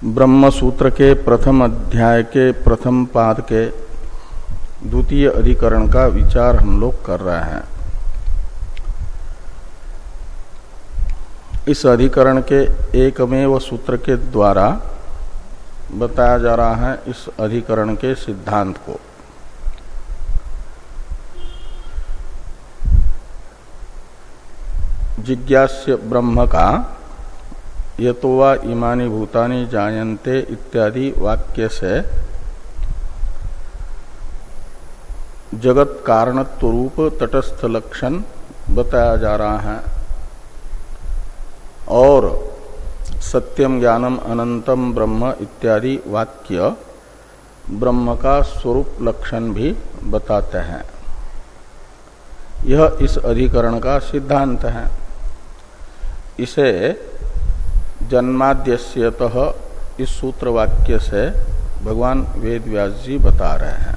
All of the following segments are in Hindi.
ब्रह्म सूत्र के प्रथम अध्याय के प्रथम पाद के द्वितीय अधिकरण का विचार हम लोग कर रहे हैं। इस अधिकरण के एकमेव सूत्र के द्वारा बताया जा रहा है इस अधिकरण के सिद्धांत को। जिज्ञास्य ब्रह्म का यतो वा इमानि भूतानि जायन्ते इत्यादि वाक्य से जगत कारणत्व रूप तटस्थ लक्षण बताया जा रहा है और सत्यम ज्ञानम अनंतम ब्रह्म इत्यादि वाक्य ब्रह्म का स्वरूप लक्षण भी बताते हैं। यह इस अधिकरण का सिद्धांत है। इसे जन्माद्यस्यतः इस सूत्र वाक्य से भगवान वेद व्यास जी बता रहे हैं।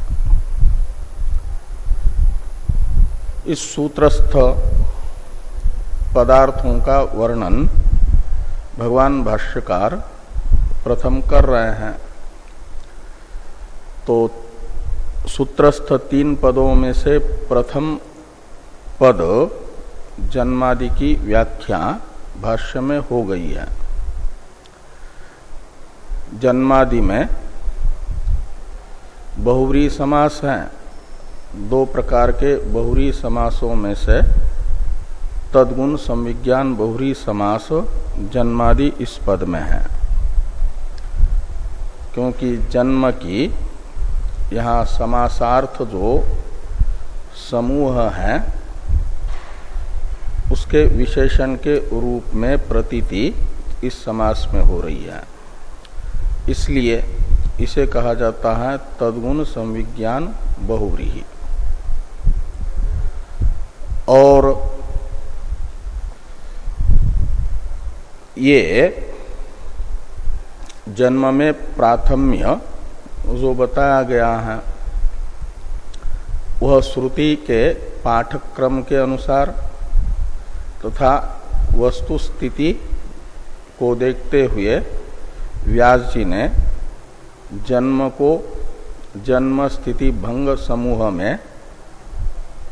इस सूत्रस्थ पदार्थों का वर्णन भगवान भाष्यकार प्रथम कर रहे हैं। तो सूत्रस्थ 3 पदों में से प्रथम पद जन्मादि की व्याख्या भाष्य में हो गई है। जन्मादि में बहुव्रीहि समास हैं। 2 प्रकार के बहुव्रीहि समासों में से तद्गुण संविज्ञान बहुव्रीहि समास जन्मादि इस पद में है, क्योंकि जन्म की यहाँ समासार्थ जो समूह है उसके विशेषण के रूप में प्रतीति इस समास में हो रही है। इसलिए इसे कहा जाता है तद्गुण संविज्ञान बहुव्रीहि। और ये जन्म में प्राथम्य जो बताया गया है वह श्रुति के पाठक्रम के अनुसार तथा वस्तु स्थिति को देखते हुए व्यास जी ने जन्म को जन्म स्थिति भंग समूह में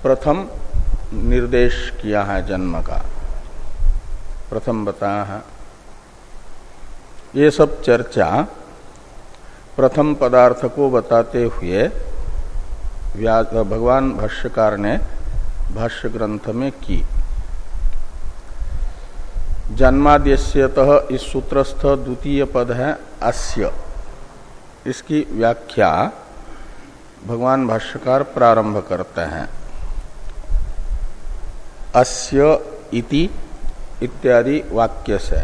प्रथम निर्देश किया है। जन्म का प्रथम बताया है। ये सब चर्चा प्रथम पदार्थ को बताते हुए भगवान भाष्यकार ने भाष्य ग्रंथ में की। जन्माद्यस्यतः इस सूत्रस्थ द्वितीय पद है अस्य। इसकी व्याख्या भगवान भाष्यकार प्रारंभ करते हैं। अस्य इति इत्यादि वाक्य से।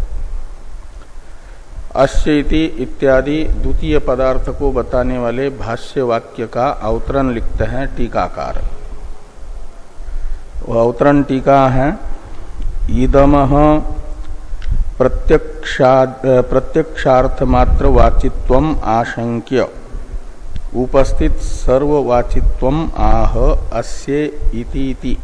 अस्य इति इत्यादि द्वितीय पदार्थ को बताने वाले भाष्य वाक्य का अवतरण लिखते हैं टीकाकार। वह अवतरण टीका है इदमः प्रत्यक्षार्थ मात्र वाचित्वम आशंक्य उपस्थित सर्ववाचित्वम आह अस्य इति।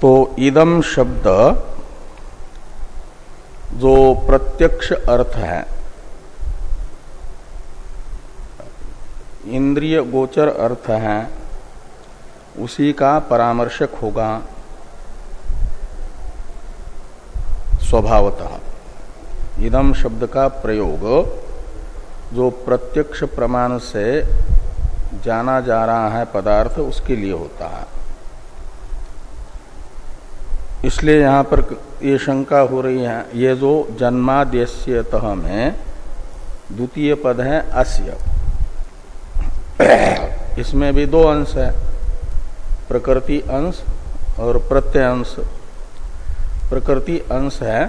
तो इदम शब्द जो प्रत्यक्ष अर्थ है, इंद्रिय गोचर अर्थ है, उसी का परामर्शक होगा स्वभावतः। इदम शब्द का प्रयोग जो प्रत्यक्ष प्रमाण से जाना जा रहा है पदार्थ उसके लिए होता है। इसलिए यहाँ पर ये शंका हो रही है, ये जो जन्माद्यस्यतः में द्वितीय पद है अस्य, इसमें भी 2 अंश है, प्रकृति अंश और प्रत्यय अंश। प्रकृति अंश है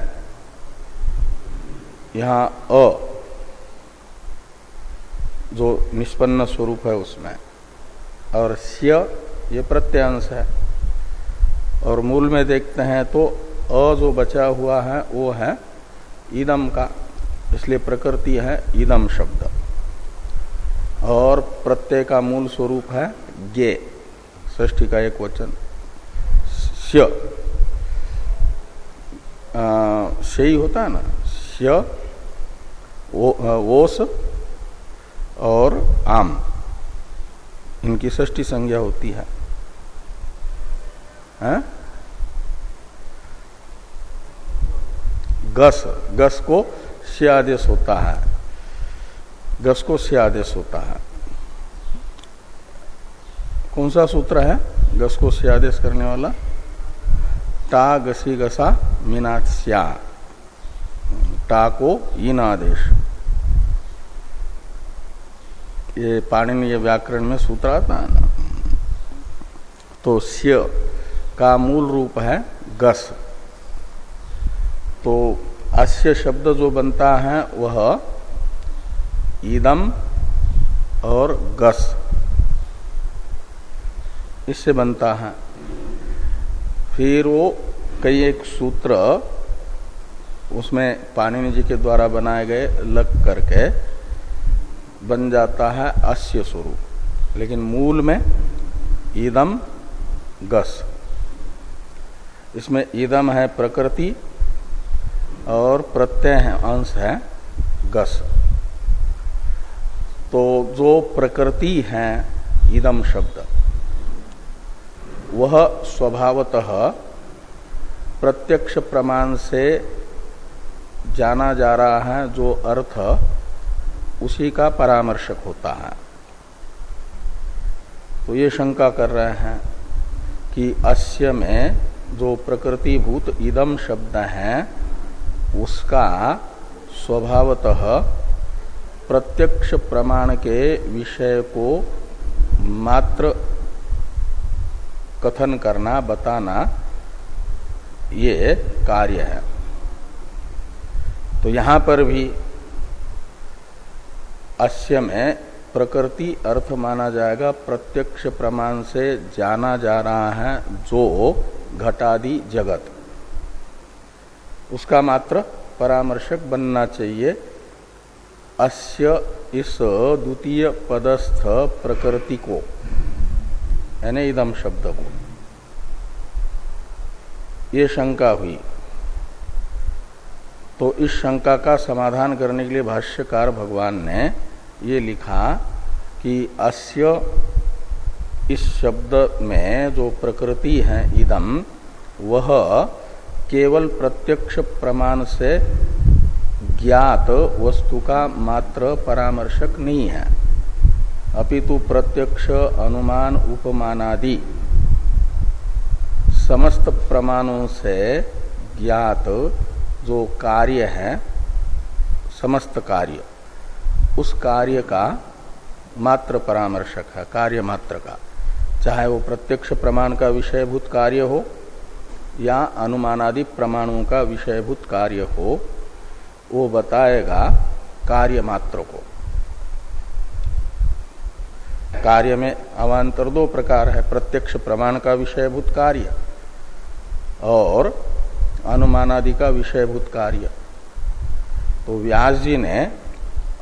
यहाँ अ जो निष्पन्न स्वरूप है उसमें, और स्य ये प्रत्यय अंश है। और मूल में देखते हैं तो अ जो बचा हुआ है वो है इदम का, इसलिए प्रकृति है इदम शब्द। और प्रत्यय का मूल स्वरूप है ज्ञे, षष्ठी का एक वचन स्य से ही होता है ना, स्य ओस और आम, इनकी षष्ठी संज्ञा होती है, हैं? गस, गस को से आदेश होता है, गस को से आदेश होता है। कौन सा सूत्र है गस को से आदेश करने वाला? टा गसी गसा मीनास्या, टा को इन आदेश, ये पाणिनीय व्याकरण में सूत्र आता है ना। तो स्य का मूल रूप है गस, तो अस्य शब्द जो बनता है वह इदम और गस इससे बनता है। फिर वो कई एक सूत्र उसमें पाणिनि जी के द्वारा बनाए गए लग करके बन जाता है अस्य स्वरूप, लेकिन मूल में इदम गस। इसमें इदम है प्रकृति और प्रत्यय है अंश है गस। तो जो प्रकृति है इदम शब्द, वह स्वभावतः प्रत्यक्ष प्रमाण से जाना जा रहा है, जो अर्थ उसी का परामर्शक होता है। तो ये शंका कर रहे हैं कि अस्य में जो प्रकृतिभूत इदम शब्द है उसका स्वभावतः प्रत्यक्ष प्रमाण के विषय को मात्र कथन करना, बताना, ये कार्य है। तो यहां पर भी अस्य में प्रकृति अर्थ माना जाएगा, प्रत्यक्ष प्रमाण से जाना जा रहा है जो घटादि जगत, उसका मात्र परामर्शक बनना चाहिए अस्य इस द्वितीय पदस्थ प्रकृति को, यानी इदम शब्द को। ये शंका हुई। तो इस शंका का समाधान करने के लिए भाष्यकार भगवान ने ये लिखा कि अस्य इस शब्द में जो प्रकृति है इदम, वह केवल प्रत्यक्ष प्रमाण से ज्ञात वस्तु का मात्र परामर्शक नहीं है, अपितु प्रत्यक्ष अनुमान उपमानादि समस्त प्रमाणों से ज्ञात जो कार्य है, समस्त कार्य, उस कार्य का मात्र परामर्शक है, कार्य मात्र का। चाहे वो प्रत्यक्ष प्रमाण का विषयभूत कार्य हो या अनुमानादि प्रमाणों का विषयभूत कार्य हो, वो बताएगा कार्य मात्र को। कार्य में अवान्तर दो प्रकार है, प्रत्यक्ष प्रमाण का विषयभूत कार्य और अनुमानादि का विषयभूत कार्य। तो व्यास जी ने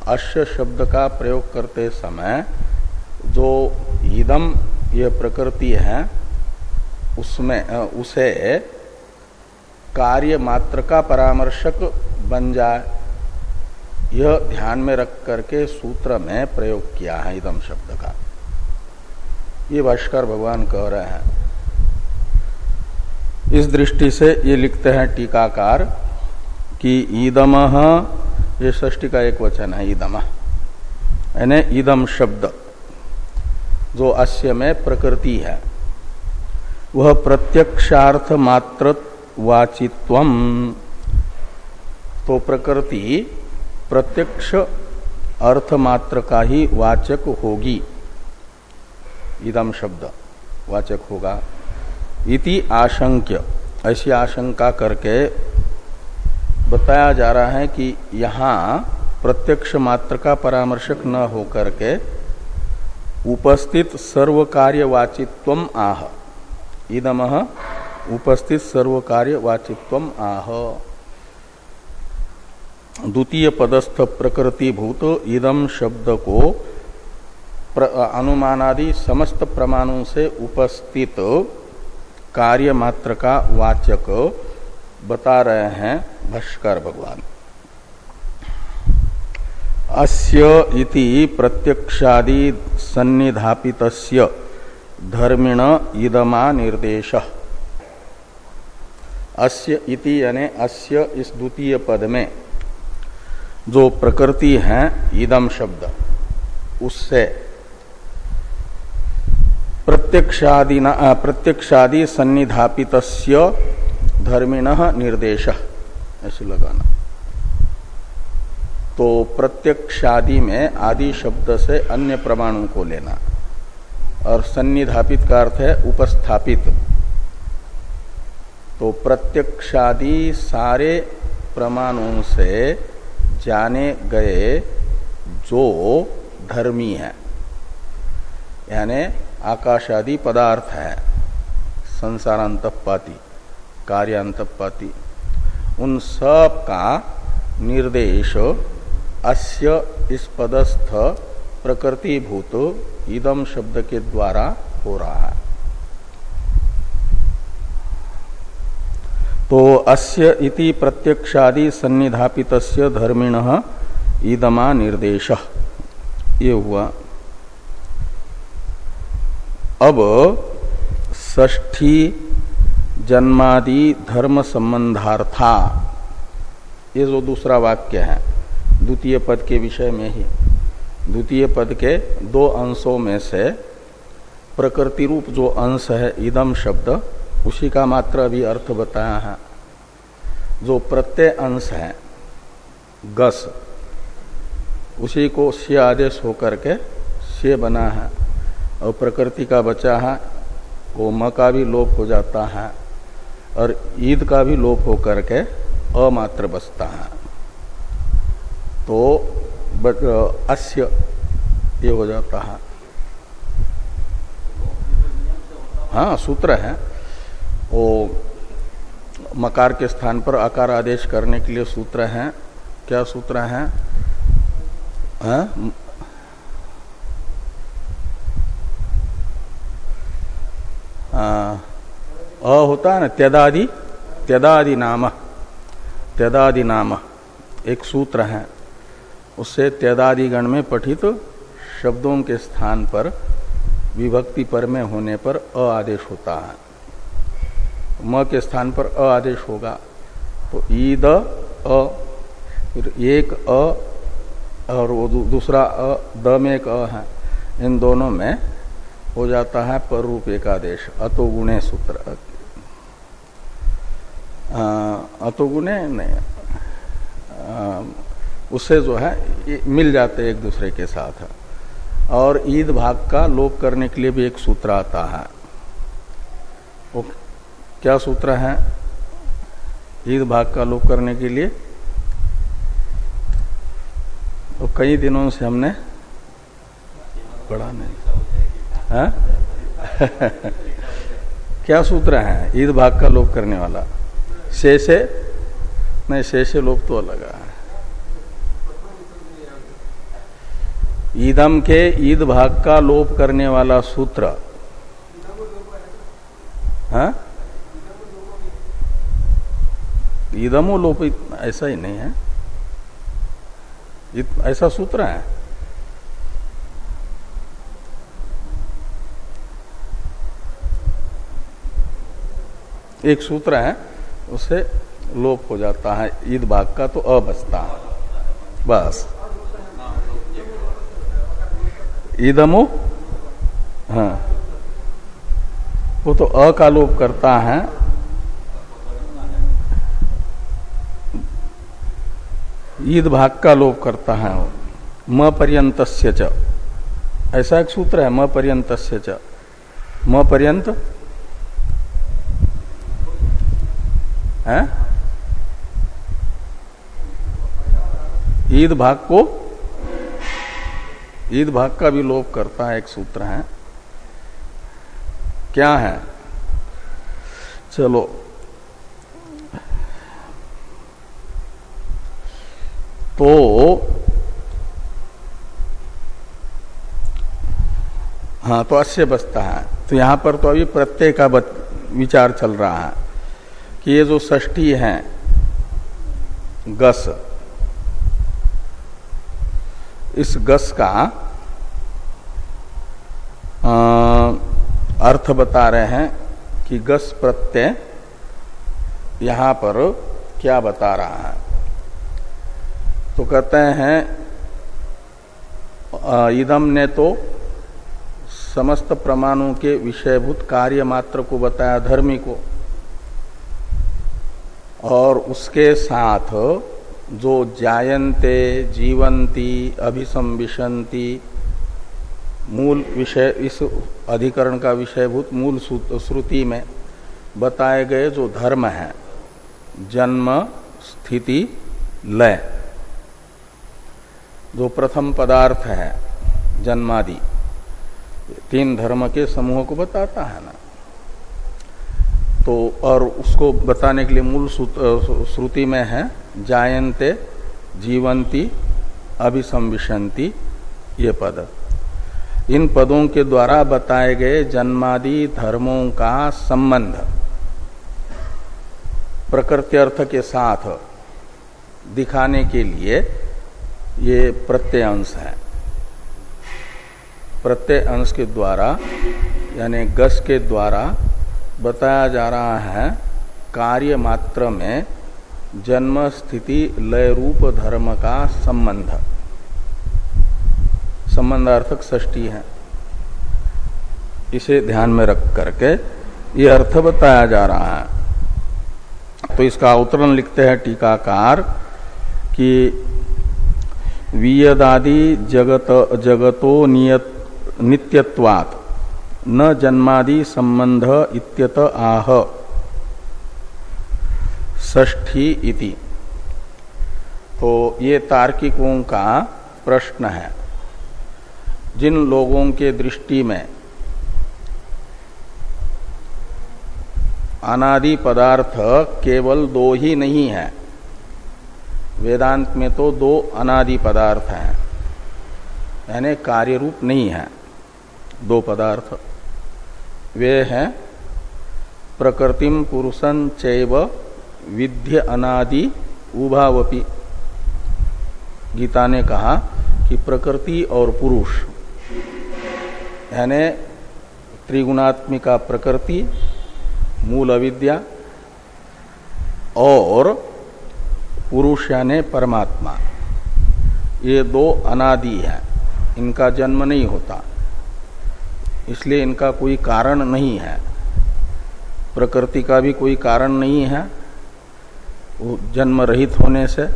अश्य शब्द का प्रयोग करते समय जो इदम ये प्रकृति है उसमें उसे कार्य मात्र का परामर्शक बन जाए, यह ध्यान में रख करके सूत्र में प्रयोग किया है इदम शब्द का। ये भाष्कर भगवान कह रहे हैं। इस दृष्टि से ये लिखते हैं टीकाकार कि ईदमः, ये षष्ठी का एक वचन है ईदमः, यानी ईदम शब्द जो अस्य में प्रकृति है, वह प्रत्यक्षार्थ मात्र वाचित्वम। तो प्रकृति प्रत्यक्ष अर्थ मात्र का ही वाचक होगी, इदम शब्द वाचक होगा। इति आशंक्य, ऐसी आशंका करके बताया जा रहा है कि यहाँ प्रत्यक्ष मात्र का परामर्शक न होकर के उपस्थित सर्व कार्य वाचित्वम आह, इदमः उपस्थित सर्व कार्य वाचित्वम आह। द्वितीय पदस्थ प्रकृतिभूत इदम शब्द को अनुमानादि समस्त प्रमाणों से उपस्थित कार्य मात्र का वाचक बता रहे हैं भाष्यकार भगवान। अस्य इति प्रत्यक्षादि सन्निधापितस्य धर्मिण इदमा निर्देश। अस्य इति यानी अस्य इस द्वितीय पद में जो प्रकृति है इदम शब्द, उससे प्रत्यक्षादि सन्निधापितस्य धर्मिणः निर्देश ऐसे लगाना। तो प्रत्यक्षादि में आदि शब्द से अन्य प्रमाणों को लेना, और सन्निधापित का अर्थ है उपस्थापित। तो प्रत्यक्षादि सारे प्रमाणों से जाने गए जो धर्मी है, यानी आकाशादि पदार्थ है, संसारांतपाती, कार्यांतपाती, उन सब का निर्देश अस्य इस पदस्थ प्रकृतिभूत इदम शब्द के द्वारा हो रहा है। तो अस्य इति प्रत्यक्षादि सन्निधापितस्य धर्मिणः इदमा निर्देश, ये हुआ। अब षष्ठी जन्मादि धर्म संबंधार्था, ये जो दूसरा वाक्य है द्वितीय पद के विषय में ही, द्वितीय पद के दो अंशों में से प्रकृति रूप जो अंश है इदम शब्द, उसी का मात्र अभी अर्थ बताया है। जो प्रत्यय अंश है गस, उसी को से आदेश होकर के से बना है, और प्रकृति का बचा है वो म का भी लोप हो जाता है, और ईद का भी लोप होकर के अमात्र बचता है। तो अस्य ये हो जाता है। हाँ, सूत्र है वो, मकार के स्थान पर आकार आदेश करने के लिए सूत्र है। क्या सूत्र है? होता है ना त्यदादि, त्यदादि नाम एक सूत्र है, उससे त्यदादि गण में पठित शब्दों के स्थान पर विभक्ति पर में होने पर अ आदेश होता है। म के स्थान पर अ आदेश होगा तो ईद अ, फिर एक अ और वो दूसरा अ, द में एक अ है, इन दोनों में हो जाता है पर रूप एक आदेश। अतो गुणे सूत्र, अतो गुणे नहीं, उससे जो है ये मिल जाते एक दूसरे के साथ। और ईद भाग का लोप करने के लिए भी एक सूत्र आता है। वो क्या सूत्र है ईद भाग का लोप करने के लिए? तो कई दिनों से हमने पढ़ा नहीं है। क्या सूत्र है ईद भाग का लोप करने वाला? शेषे नहीं, शेषे लोप तो अलग है। ईदम के ईद भाग का लोप करने वाला सूत्र, हाँ, ईदमो लोप ऐसा ही नहीं है, ऐसा सूत्र है। एक सूत्र है, उससे लोप हो जाता है ईद भाग का, तो अ बचता है बस। ईदमो, हाँ, वो तो अ का लोप करता है। ईद भाग का लोप करता है वो, म पर्यंतस्य च, ऐसा एक सूत्र है। म पर्यंतस्य च, म पर्यंत है, ईद भाग को, ईद भाग का भी लोप करता है एक सूत्र है। क्या है? चलो, तो हाँ, तो अस्य बचता है। तो यहां पर तो अभी प्रत्यय का विचार चल रहा है कि ये जो षष्ठी है गस। इस गस का अर्थ बता रहे हैं कि गस प्रत्यय यहां पर क्या बता रहा है। तो कहते हैं इदम ने तो समस्त प्रमाणों के विषयभूत कार्य मात्र को बताया, धर्मी को, और उसके साथ जो जायन्ते, जीवंती, अभिसंविशन्ति मूल विषय, इस अधिकरण का विषयभूत मूल श्रुति में बताए गए जो धर्म है, जन्म, स्थिति, लय, जो प्रथम पदार्थ है जन्मादि, तीन धर्म के समूह को बताता है ना। तो और उसको बताने के लिए मूल श्रुति में है जायन्ते, जीवंती, अभिसंविशन्ति, ये पद। इन पदों के द्वारा बताए गए जन्मादि धर्मों का संबंध प्रकृति अर्थ के साथ दिखाने के लिए ये प्रत्यय अंश है। प्रत्यय अंश के द्वारा यानी गस के द्वारा बताया जा रहा है कार्य मात्र में जन्म, स्थिति, लय रूप धर्म का संबंध, संबंधार्थक षष्ठी है। इसे ध्यान में रख करके ये अर्थ बताया जा रहा है। तो इसका अवतरण लिखते हैं टीकाकार कि वियदादि जगतो नित्यत्वात् न जन्मादि संबंध इत्यत आह षष्ठी इति। तो ये तार्किकों का प्रश्न है। जिन लोगों के दृष्टि में अनादि पदार्थ केवल दो ही नहीं है, वेदांत में तो दो अनादि पदार्थ हैं, यानी कार्य रूप नहीं है दो पदार्थ। वे हैं प्रकृतिम पुरुषं चैव विद्य अनादि उभावपि। गीता ने कहा कि प्रकृति और पुरुष यानी त्रिगुणात्मिका प्रकृति, मूल अविद्या, और पुरुष यानी परमात्मा, ये दो अनादि है, इनका जन्म नहीं होता, इसलिए इनका कोई कारण नहीं है। प्रकृति का भी कोई कारण नहीं है वो जन्म रहित होने से,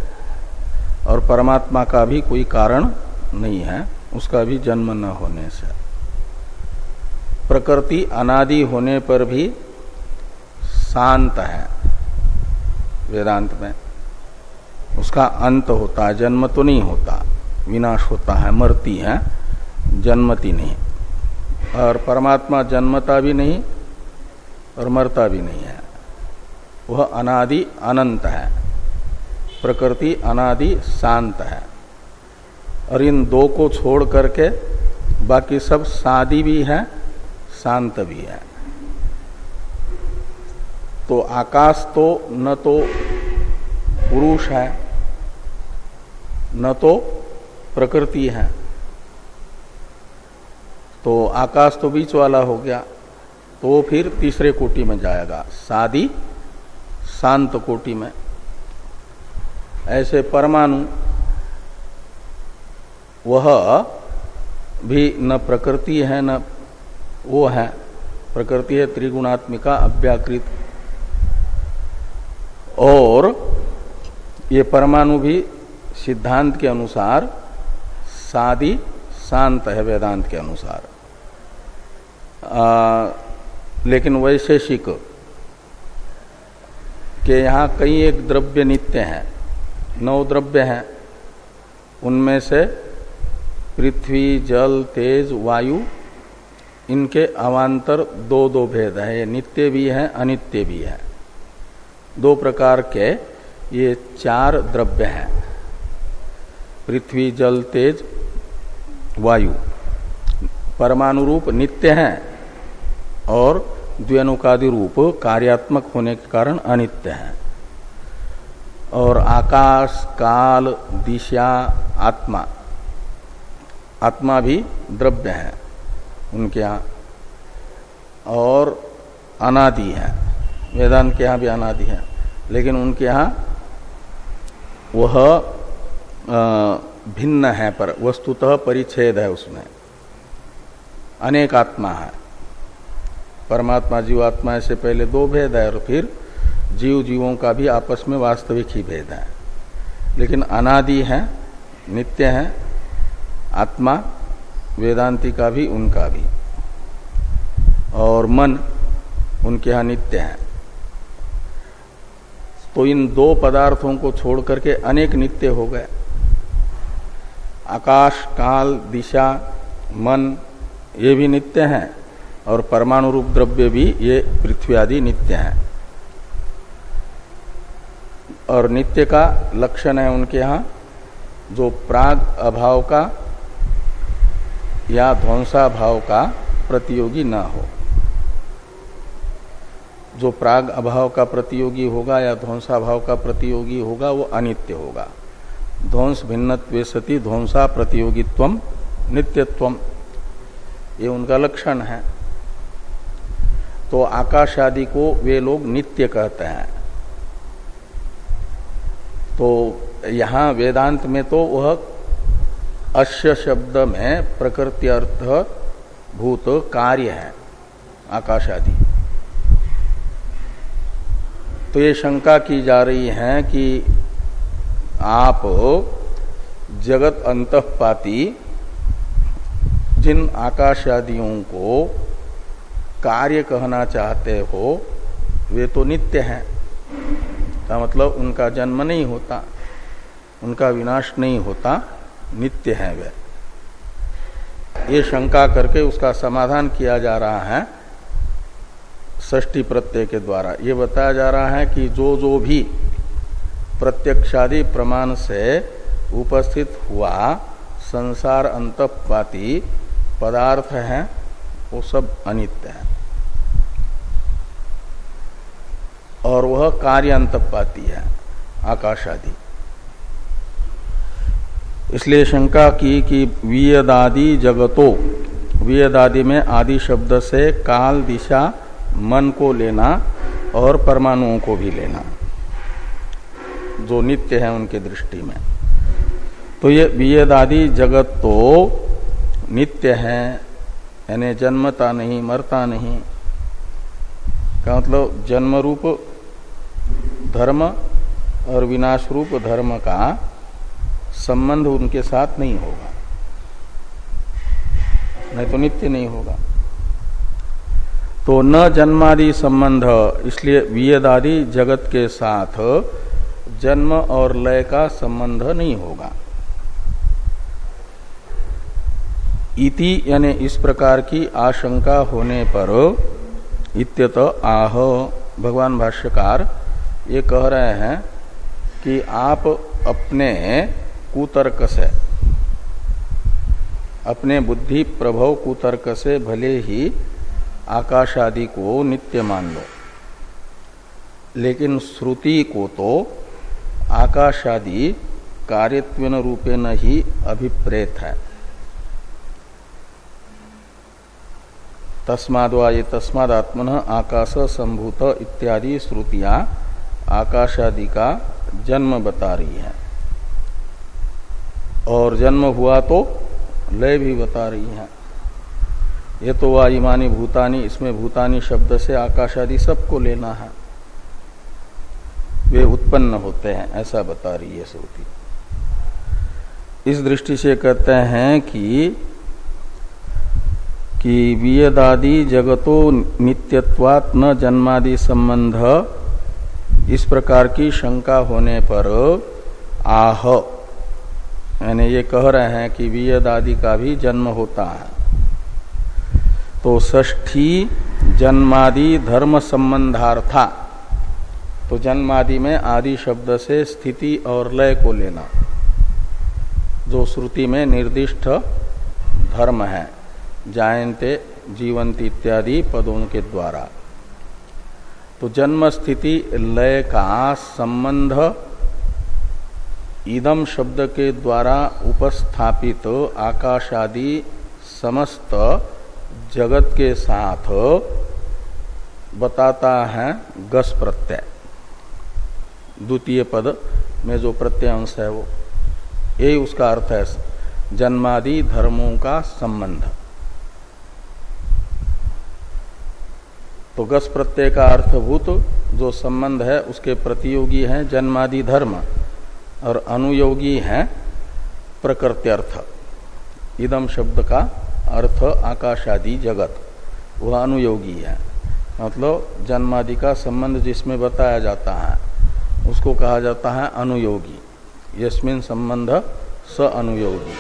और परमात्मा का भी कोई कारण नहीं है उसका भी जन्म न होने से। प्रकृति अनादि होने पर भी शांत है वेदांत में, उसका अंत होता है, जन्म तो नहीं होता, विनाश होता है, मरती है, जन्मती नहीं। और परमात्मा जन्मता भी नहीं और मरता भी नहीं है, वह अनादि अनंत है। प्रकृति अनादि शांत है, और इन दो को छोड़ करके बाकी सब सादी भी है, शांत भी है। तो आकाश तो न तो पुरुष है न तो प्रकृति है, तो आकाश तो बीच वाला हो गया, तो फिर तीसरे कोटि में जाएगा, सादी शांत कोटि में। ऐसे परमाणु वह भी न प्रकृति है न वो है, प्रकृति है त्रिगुणात्मिका अव्याकृत, और ये परमाणु भी सिद्धांत के अनुसार सादी शांत है वेदांत के अनुसार। लेकिन वैशेषिक के यहाँ कई एक द्रव्य नित्य हैं, 9 द्रव्य हैं, उनमें से पृथ्वी, जल, तेज, वायु, इनके अवान्तर 2 भेद है, ये नित्य भी है अनित्य भी है। 2 प्रकार के ये 4 द्रव्य हैं, पृथ्वी, जल, तेज, वायु। परमाणु रूप नित्य हैं और द्व्यनुकादि रूप कार्यात्मक होने के कारण अनित्य हैं। और आकाश, काल, दिशा, आत्मा, आत्मा भी द्रव्य है उनके यहाँ और अनादि है। वेदांत के यहाँ भी अनादि है, लेकिन उनके यहाँ वह भिन्न है, पर वस्तुतः परिच्छेद है, उसमें अनेक आत्मा है। परमात्मा जीवात्मा से पहले दो भेद है और फिर जीव जीवों का भी आपस में वास्तविक ही भेद है, लेकिन अनादि है, नित्य है आत्मा, वेदांती का भी उनका भी, और मन उनके यहाँ नित्य है। तो इन दो पदार्थों को छोड़ करके अनेक नित्य हो गए। आकाश, काल, दिशा, मन ये भी नित्य हैं और परमाणु रूप द्रव्य भी, ये पृथ्वी आदि नित्य हैं। और नित्य का लक्षण है उनके यहाँ जो प्राग अभाव का या ध्वंसाभाव का प्रतियोगी न हो। जो प्राग अभाव का प्रतियोगी होगा या ध्वंसाभाव का प्रतियोगी होगा वो अनित्य होगा। ध्वंस भिन्नत्वे सति ध्वंसा प्रतियोगित्वम नित्यत्वम, ये उनका लक्षण है। तो आकाश आदि को वे लोग नित्य कहते हैं। तो यहाँ वेदांत में तो वह अश्य शब्द में प्रकृति अर्थ भूत कार्य है आकाश आदि। तो ये शंका की जा रही है कि आप जगत अंतःपाती जिन आकाश आदियों को कार्य कहना चाहते हो वे तो नित्य हैं, का मतलब उनका जन्म नहीं होता, उनका विनाश नहीं होता, नित्य हैं वे। ये शंका करके उसका समाधान किया जा रहा है षष्ठी प्रत्यय के द्वारा। ये बताया जा रहा है कि जो जो भी प्रत्यक्षादि प्रमाण से उपस्थित हुआ संसार अंतःपाती पदार्थ हैं वो सब अनित्य हैं और वह कार्य अंतःपाती है आकाश आदि। इसलिए शंका की कि वियदादि जगतो, वियदादि में आदि शब्द से काल, दिशा, मन को लेना और परमाणुओं को भी लेना जो नित्य है उनके दृष्टि में। तो ये वियदादि जगत तो नित्य है, यानी जन्मता नहीं, मरता नहीं, का मतलब जन्म रूप धर्म और विनाश रूप धर्म का संबंध उनके साथ नहीं होगा, नहीं तो नित्य नहीं होगा। तो न जन्मादि संबंध, इसलिए वियदादि जगत के साथ जन्म और लय का संबंध नहीं होगा। इति यानी इस प्रकार की आशंका होने पर इत्यत आह, भगवान भाष्यकार ये कह रहे हैं कि आप अपने कुतर्क से, अपने बुद्धि प्रभव कुतर्क से भले ही आकाश आदि को नित्य मान लो, लेकिन श्रुति को तो आकाश आदि कार्यत्वेन रूपेण ही अभिप्रेत है। तस्माद्वा ये तस्मादात्मनः आकाश संभूत इत्यादि श्रुतियां आकाश आदि का जन्म बता रही है और जन्म हुआ तो लय भी बता रही है। ये तो वा इमानी भूतानी, इसमें भूतानी शब्द से आकाश आदि सबको लेना है, वे उत्पन्न होते हैं ऐसा बता रही है श्रुति। इस दृष्टि से कहते हैं कि वियदादि जगतो नित्यत्वात् न जन्मादि संबंध, इस प्रकार की शंका होने पर आह, यानी ये कह रहे हैं कि वियदादि का भी जन्म होता है। तो षष्ठी जन्मादि धर्म संबंधार्था, तो जन्मादि में आदि शब्द से स्थिति और लय को लेना जो श्रुति में निर्दिष्ट धर्म है, जायन्ते जीवन्ति इत्यादि पदों के द्वारा। तो जन्म स्थिति लय का संबंध इदम शब्द के द्वारा उपस्थापित आकाशादि समस्त जगत के साथ बताता है गस प्रत्यय। द्वितीय पद में जो प्रत्यय अंश है वो, यही उसका अर्थ है, जन्मादि धर्मों का संबंध। तो गस प्रत्यय का अर्थभूत जो संबंध है उसके प्रतियोगी है जन्मादि धर्म और अनुयोगी है प्रकृत्यर्थ। इदम शब्द का अर्थ आकाशादि जगत, वह अनुयोगी है, मतलब जन्मादि का संबंध जिसमें बताया जाता है उसको कहा जाता है अनुयोगी। यस्मिन संबंध स अनुयोगी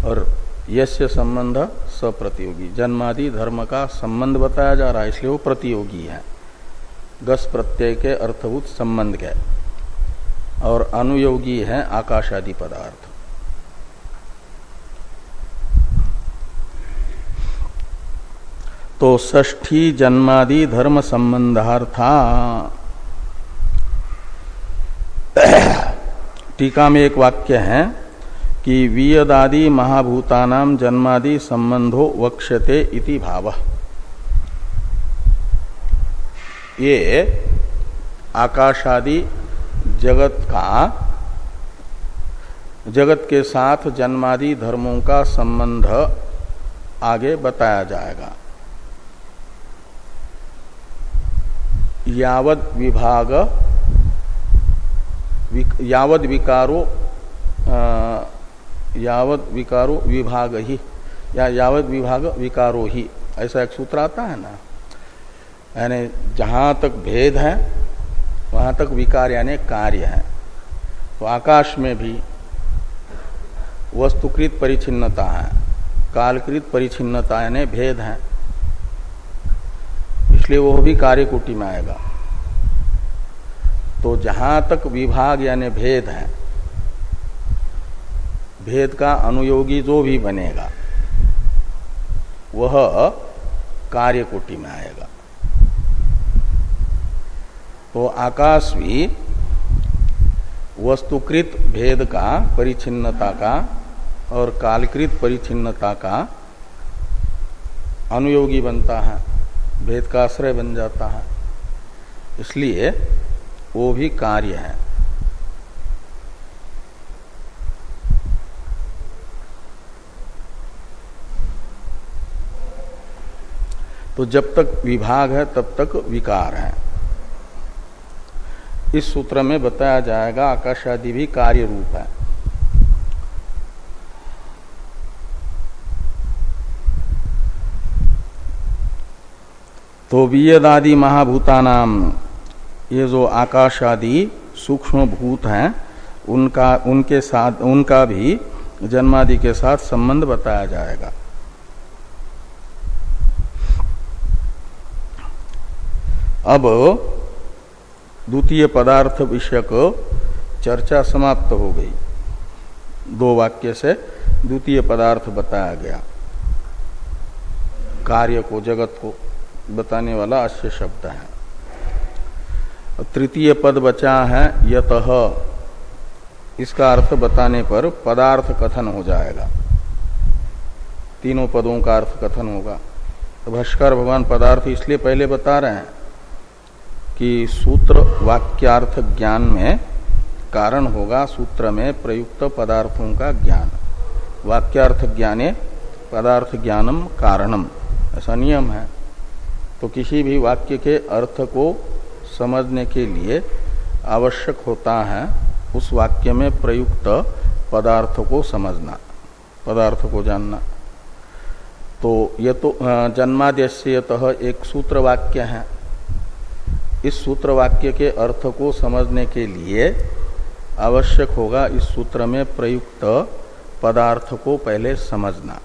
और यस्य संबंध स प्रतियोगी। जन्मादि धर्म का संबंध बताया जा रहा है इसलिए वो प्रतियोगी है गस प्रत्यय के अर्थभूत संबंध के, और अनुयोगी है आकाशादि पदार्थ। तो षष्ठी जन्मादि धर्म संबंधार्था। टीका में एक वाक्य है कि वियदादि महाभूतानां जन्मादि संबंधो वक्ष्यते इति भावः। ये आकाशादि जगत के साथ जन्मादि धर्मों का संबंध आगे बताया जाएगा। यावद विकारो विभाग ही या यावद विभाग विकारो ही, ऐसा एक सूत्र आता है ना। यानी जहां तक भेद है वहां तक विकार यानी कार्य है। तो आकाश में भी वस्तुकृत परिच्छिन्नता है, कालकृत परिच्छिन्नता यानी भेद है, इसलिए वो भी कार्य कोटि में आएगा। तो जहां तक विभाग यानी भेद है, भेद का अनुयोगी जो भी बनेगा वह कार्य कोटि में आएगा। तो आकाश भी वस्तुकृत भेद का परिच्छिन्नता का और कालकृत परिच्छिन्नता का अनुयोगी बनता है, भेद का आश्रय बन जाता है, इसलिए वो भी कार्य है। तो जब तक विभाग है तब तक विकार है। इस सूत्र में बताया जाएगा आकाशादि भी कार्य रूप है। तो वियदादि महाभूतानाम, ये जो आकाशादि सूक्ष्म भूत हैं उनके साथ उनका भी जन्मादि के साथ संबंध बताया जाएगा। अब द्वितीय पदार्थ विषयक चर्चा समाप्त हो गई। दो वाक्य से द्वितीय पदार्थ बताया गया, कार्य को जगत को बताने वाला अस्य शब्द है। तृतीय पद बचा है यतः, इसका अर्थ बताने पर पदार्थ कथन हो जाएगा, तीनों पदों का अर्थ कथन होगा। तो भाष्कर भगवान पदार्थ इसलिए पहले बता रहे हैं कि सूत्र वाक्यार्थ ज्ञान में कारण होगा सूत्र में प्रयुक्त पदार्थों का ज्ञान। वाक्यार्थ ज्ञाने पदार्थ ज्ञानम कारणम, ऐसा नियम है। तो किसी भी वाक्य के अर्थ को समझने के लिए आवश्यक होता है उस वाक्य में प्रयुक्त पदार्थ को समझना, पदार्थ को जानना। तो यह तो जन्माद्यस्य यतः एक सूत्र वाक्य है। इस सूत्र वाक्य के अर्थ को समझने के लिए आवश्यक होगा इस सूत्र में प्रयुक्त पदार्थ को पहले समझना।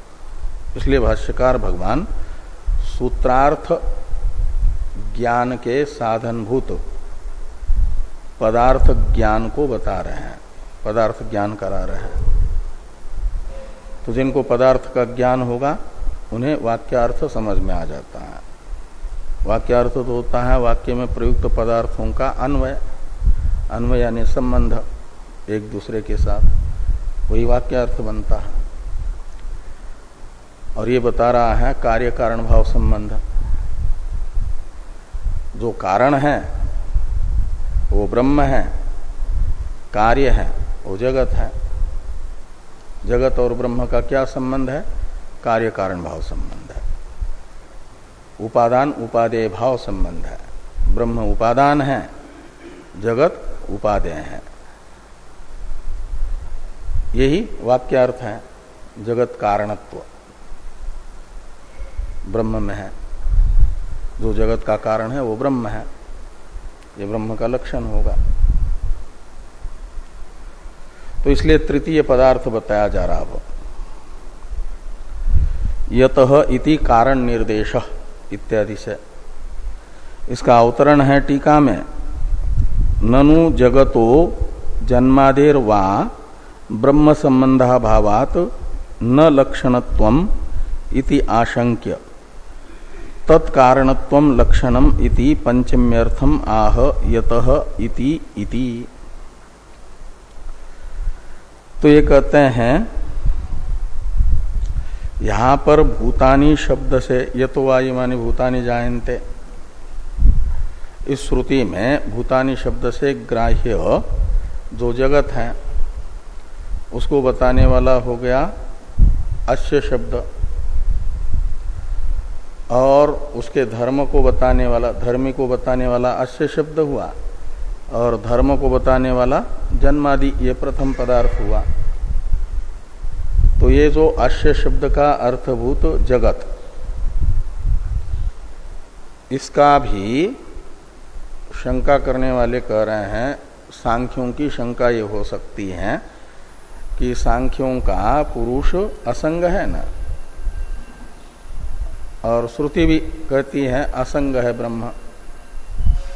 इसलिए भाष्यकार भगवान सूत्रार्थ ज्ञान के साधनभूत पदार्थ ज्ञान को बता रहे हैं, पदार्थ ज्ञान करा रहे हैं। तो जिनको पदार्थ का ज्ञान होगा उन्हें वाक्यार्थ समझ में आ जाता है। वाक्यार्थ तो होता है वाक्य में प्रयुक्त पदार्थों का अन्वय, अन्वय यानी संबंध। एक दूसरे के साथ, वही वाक्य अर्थ बनता है। और ये बता रहा है कार्य कारण भाव संबंध। जो कारण है वो ब्रह्म है, कार्य है वो जगत है। जगत और ब्रह्म का क्या संबंध है? कार्य कारण भाव संबंध है। उपादान उपादेय भाव संबंध है। ब्रह्म उपादान है, जगत उपादेय है। यही वाक्यार्थ है। जगत कारणत्व ब्रह्म में है। जो जगत का कारण है वो ब्रह्म है। ये ब्रह्म का लक्षण होगा। तो इसलिए तृतीय पदार्थ बताया जा रहा हो। यतः इति कारण निर्देश इत्यादि से। इसका अवतरण है टीका में, ननु जगतो जन्मादेर वा ब्रह्म संबंधा भावात न लक्षणत्वम इति आशंक्य तत्कारणत्वम लक्षणम इति पंचम्यर्थम आह यतः इति। तो ये कहते हैं यहां पर भूतानी शब्द से यतो वायुमानी भूतानी जायन्ते, इस श्रुति में भूतानी शब्द से ग्राह्य जो जगत है उसको बताने वाला हो गया अस्य शब्द, और उसके धर्म को बताने वाला, धर्मी को बताने वाला अस्य शब्द हुआ, और धर्म को बताने वाला जन्मादि ये प्रथम पदार्थ हुआ। तो ये जो अस्य शब्द का अर्थभूत जगत, इसका भी शंका करने वाले कह रहे हैं, सांख्यों की शंका ये हो सकती है कि सांख्यों का पुरुष असंग है ना, और श्रुति भी कहती है असंग है ब्रह्म,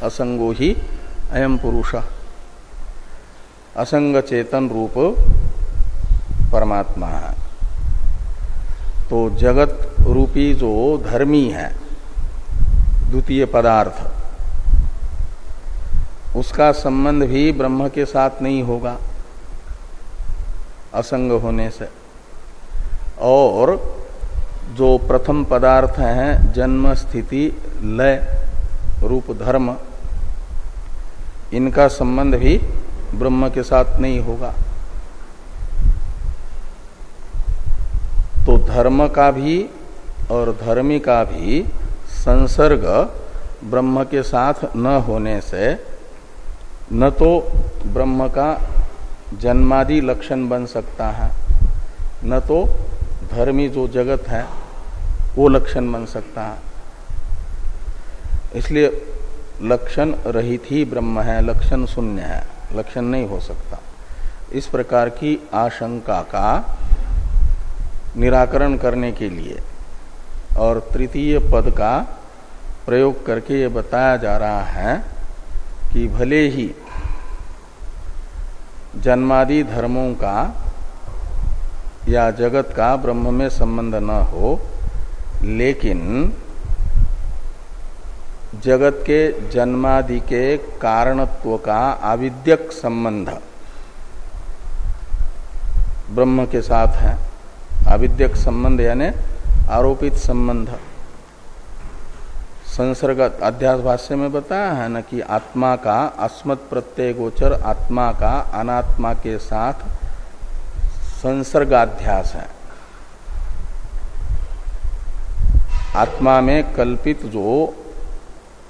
असंगो ही अयम पुरुष, असंग चेतन रूप परमात्मा है। तो जगत रूपी जो धर्मी है द्वितीय पदार्थ, उसका संबंध भी ब्रह्म के साथ नहीं होगा असंग होने से। और जो प्रथम पदार्थ है जन्म स्थिति लय रूप धर्म, इनका संबंध भी ब्रह्म के साथ नहीं होगा। तो धर्म का भी और धर्मी का भी संसर्ग ब्रह्म के साथ न होने से न तो ब्रह्म का जन्मादि लक्षण बन सकता है, न तो धर्मी जो जगत है वो लक्षण बन सकता है। इसलिए लक्षण रहित ही ब्रह्म है, लक्षण शून्य है, लक्षण नहीं हो सकता। इस प्रकार की आशंका का निराकरण करने के लिए और तृतीय पद का प्रयोग करके ये बताया जा रहा है कि भले ही जन्मादि धर्मों का या जगत का ब्रह्म में संबंध न हो, लेकिन जगत के जन्मादि के कारणत्व का आविद्यक संबंध ब्रह्म के साथ है। आविद्यक संबंध यानी आरोपित संबंध। संसर्ग अध्यास भाष्य में बताया है न कि आत्मा का अस्मत् प्रत्यय गोचर आत्मा का अनात्मा के साथ संसर्गाध्यास है। आत्मा में कल्पित जो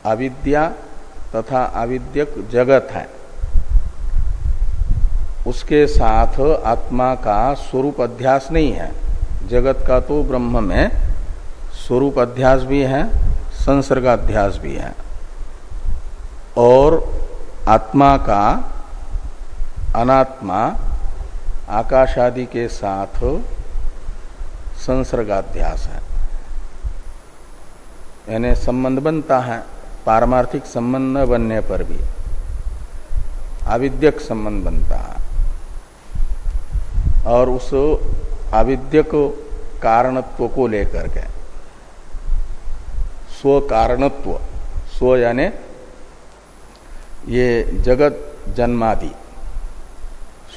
अविद्या तथा अविद्यक जगत है, उसके साथ आत्मा का स्वरूप अध्यास नहीं है। जगत का तो ब्रह्म में स्वरूप अध्यास भी है, संसर्गाध्यास भी है, और आत्मा का अनात्मा आकाश आदि के साथ संसर्गाध्यास है। यानी संबंध बनता है, पारमार्थिक संबंध न बनने पर भी आविद्यक संबंध बनता है। और उस आविद्यक कारणत्व को लेकर के स्व कारणत्व, स्व यानी ये जगत जन्मादि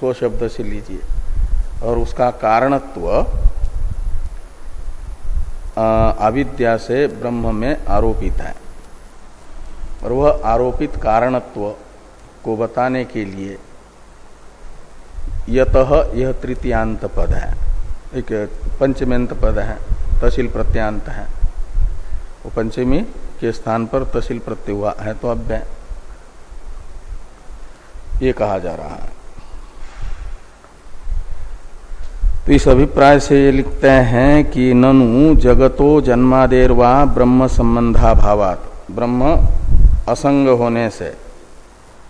स्व शब्द से लीजिए, और उसका कारणत्व अविद्या से ब्रह्म में आरोपित है, और वह आरोपित कारणत्व को बताने के लिए यतः यह तृतीयांत पद है, एक पंचम्यंत पद है, तहसील प्रत्यांत है, वो पंचमी के स्थान पर तहसील प्रत्यय हुआ है तो अव्यय ये कहा जा रहा है। तो इस अभिप्राय से ये लिखते हैं कि ननु जगतो जन्मादेर्वा ब्रह्म संबंधा भावात, ब्रह्म असंग होने से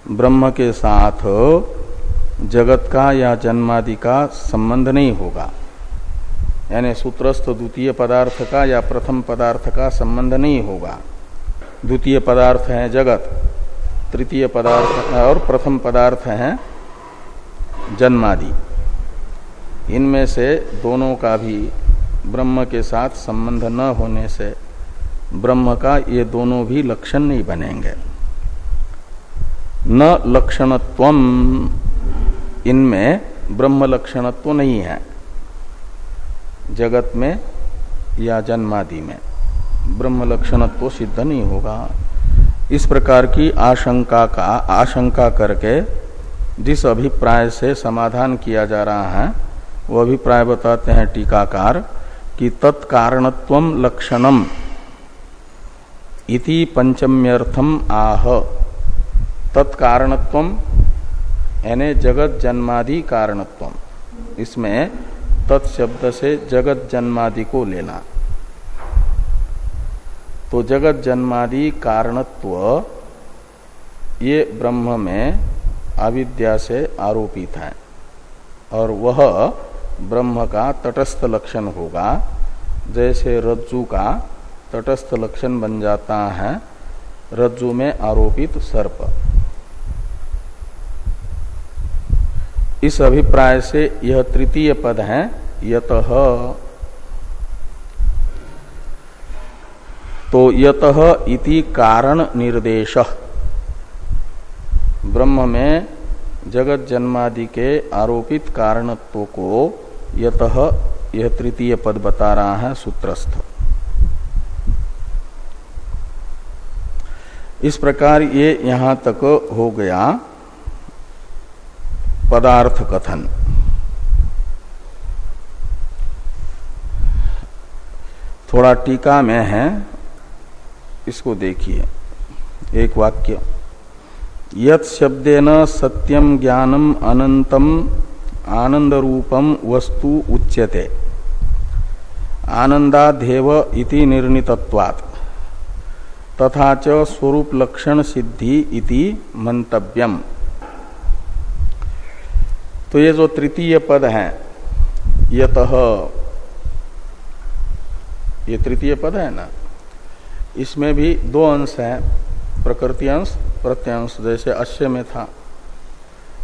ब्रह्म के साथ जगत का या जन्मादि का संबंध नहीं होगा, यानी सूत्रस्थ द्वितीय पदार्थ का या प्रथम पदार्थ का संबंध नहीं होगा। द्वितीय पदार्थ है जगत, तृतीय पदार्थ और प्रथम पदार्थ है जन्मादि, इनमें से दोनों का भी ब्रह्म के साथ संबंध न होने से ब्रह्म का ये दोनों भी लक्षण नहीं बनेंगे। न लक्षणत्वम, इनमें ब्रह्म लक्षणत्व नहीं है, जगत में या जन्मादि में ब्रह्म लक्षणत्व सिद्ध नहीं होगा। इस प्रकार की आशंका करके जिस अभिप्राय से समाधान किया जा रहा है वो अभिप्राय बताते हैं टीकाकार कि तत्कारणत्वम लक्षणम इति पंचम्यर्थम आह। तत्कारणत्वम यानी जगत जन्मादि कारणत्वम, इसमें तत्शब्द से जगत जन्मादि को लेना। तो जगत जन्मादि कारणत्व ये ब्रह्म में अविद्या से आरोपित है, और वह ब्रह्म का तटस्थ लक्षण होगा, जैसे रज्जु का तटस्थ लक्षण बन जाता है रज्जु में आरोपित सर्प। इस अभिप्राय से यह तृतीय पद है यतः। तो यतः इति कारण निर्देश, ब्रह्म में जगत जन्मादि के आरोपित कारणत्व को यतः यह तृतीय पद बता रहा है सूत्रस्थ। इस प्रकार ये यहां तक हो गया पदार्थ कथन। थोड़ा टीका में है, इसको देखिए। एक वाक्य, यत् शब्देन सत्यम ज्ञानम अनंतम आनंद रूपम वस्तु उच्यते आनंदाध्येव इति निर्णीतत्वात् तथा च स्वरूप लक्षण सिद्धि इति मंतव्यम। तो ये जो तृतीय पद है यतः, ये तृतीय पद है ना, इसमें भी दो अंश है, प्रकृति अंश प्रत्यंश, जैसे अश्य में था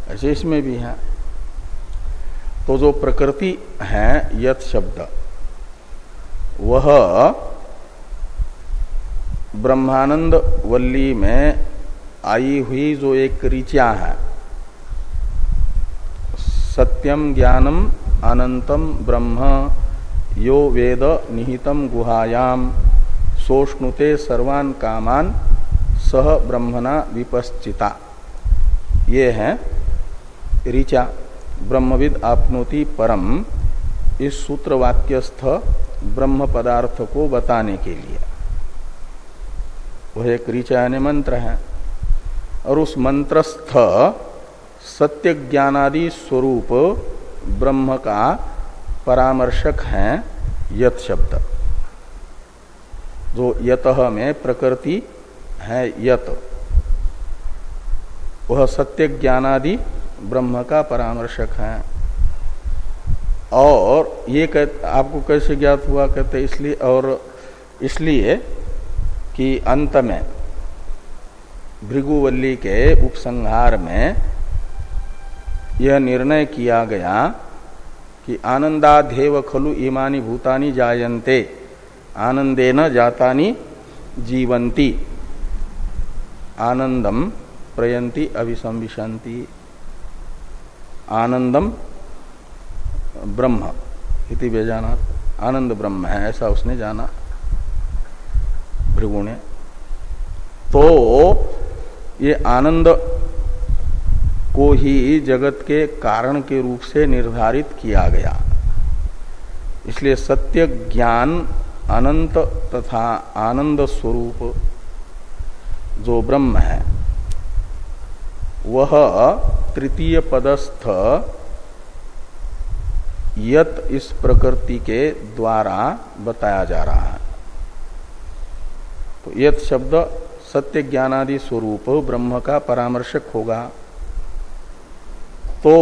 ऐसे इसमें भी है। तो जो प्रकृति है यत शब्द, वह ब्रह्मानंद वल्ली में आई हुई जो एक ऋचा है, सत्यम ज्ञानम अनंतम ब्रह्म यो वेद निहितम गुहायाम सोष्णुते सर्वान कामान सह ब्रह्मणा विपश्चिता, ये है ऋचा। ब्रह्मविद आपनोति परम, इस सूत्र वाक्यस्थ ब्रह्म पदार्थ को बताने के लिए वह एक ऋचा यानी मंत्र है, और उस मंत्रस्थ सत्य ज्ञानादि स्वरूप ब्रह्म का परामर्शक है यत शब्द। जो यतः में प्रकृति है यत, वह सत्य ज्ञानादि ब्रह्म का परामर्शक है। और ये आपको कैसे ज्ञात हुआ, कहते इसलिए, और इसलिए कि अंत में भृगुवल्ली के उपसंहार में यह निर्णय किया गया कि आनंदाध्येव खलु इमानि भूतानि जायन्ते आनंदेन जातानि जीवन्ति आनंदम प्रयन्ति अभिसंविशन्ति। आनंदम ब्रह्म इति बेजाना, आनंद ब्रह्म है ऐसा उसने जाना भृगु ने। तो ये आनंद को ही जगत के कारण के रूप से निर्धारित किया गया। इसलिए सत्य ज्ञान अनंत तथा आनंद स्वरूप जो ब्रह्म है वह तृतीय पदस्थ यत इस प्रकृति के द्वारा बताया जा रहा है। तो यत शब्द सत्य ज्ञानादि स्वरूप ब्रह्म का परामर्शक होगा। तो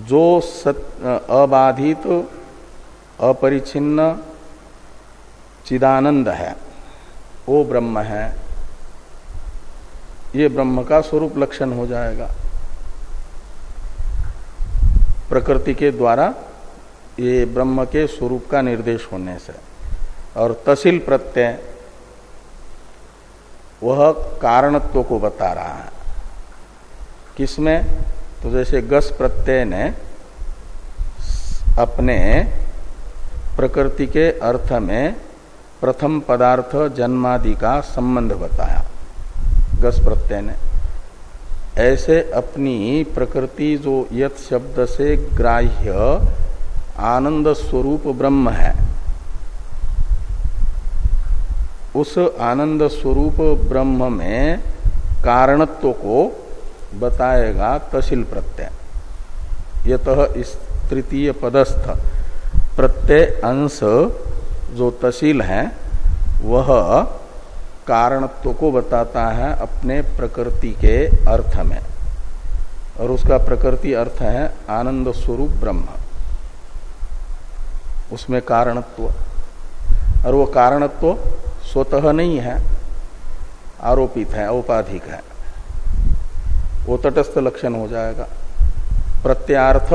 जो अबाधित अपरिच्छिन्न चिदानंद है वो ब्रह्म है, ये ब्रह्म का स्वरूप लक्षण हो जाएगा प्रकृति के द्वारा, ये ब्रह्म के स्वरूप का निर्देश होने से। और तसिल प्रत्यय वह कारणत्व को बता रहा है। किसमें? तो जैसे गस प्रत्यय ने अपने प्रकृति के अर्थ में प्रथम पदार्थ जन्मादि का संबंध बताया, गस प्रत्यय ने, ऐसे अपनी प्रकृति जो यत शब्द से ग्राह्य आनंद स्वरूप ब्रह्म है, उस आनंद स्वरूप ब्रह्म में कारणत्व को बताएगा तसिल प्रत्यय। यतः इस तृतीय पदस्थ प्रत्यय अंश जो तसिल है वह कारणत्व को बताता है अपने प्रकृति के अर्थ में, और उसका प्रकृति अर्थ है आनंद स्वरूप ब्रह्म, उसमें कारणत्व। और वो कारणत्व स्वतः नहीं है, आरोपित है, औपाधिक है, वो तटस्थ लक्षण हो जाएगा। प्रत्यार्थ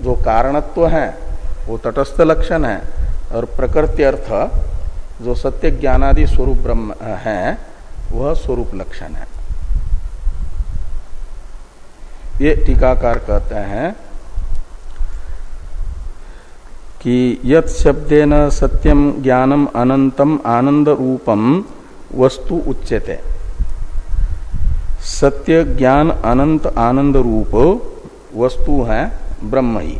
जो कारणत्व है वो तटस्थ लक्षण है, और प्रकृति अर्थ जो सत्य ज्ञानादि स्वरूप ब्रह्म है वह स्वरूप लक्षण है। ये टीकाकार कहते हैं कि यत् शब्देन सत्यम ज्ञानम अनंतम आनंद रूपम वस्तु उच्यते। सत्य ज्ञान अनंत आनंद रूप वस्तु है ब्रह्म ही,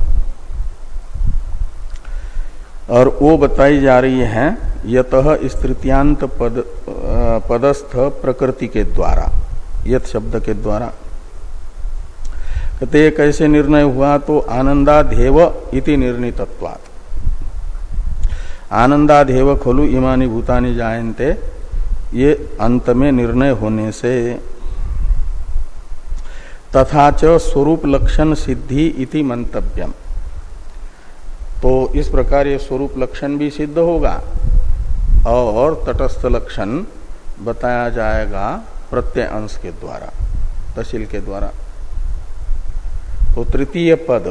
और वो बताई जा रही है यतः इस तृतीयांत पदस्थ प्रकृति के द्वारा, यत शब्द के द्वारा। कहते कैसे निर्णय हुआ? तो आनंदाधेव इति निर्णीतत्वात्, आनंदाधेव खलु इमानि भूतानि जायन्ते, ये अंत में निर्णय होने से। तथा च स्वरूप लक्षण सिद्धि इति मंतव्यम, तो इस प्रकार ये स्वरूप लक्षण भी सिद्ध होगा और तटस्थ लक्षण बताया जाएगा प्रत्यय अंश के द्वारा, तसिल के द्वारा। तो तृतीय पद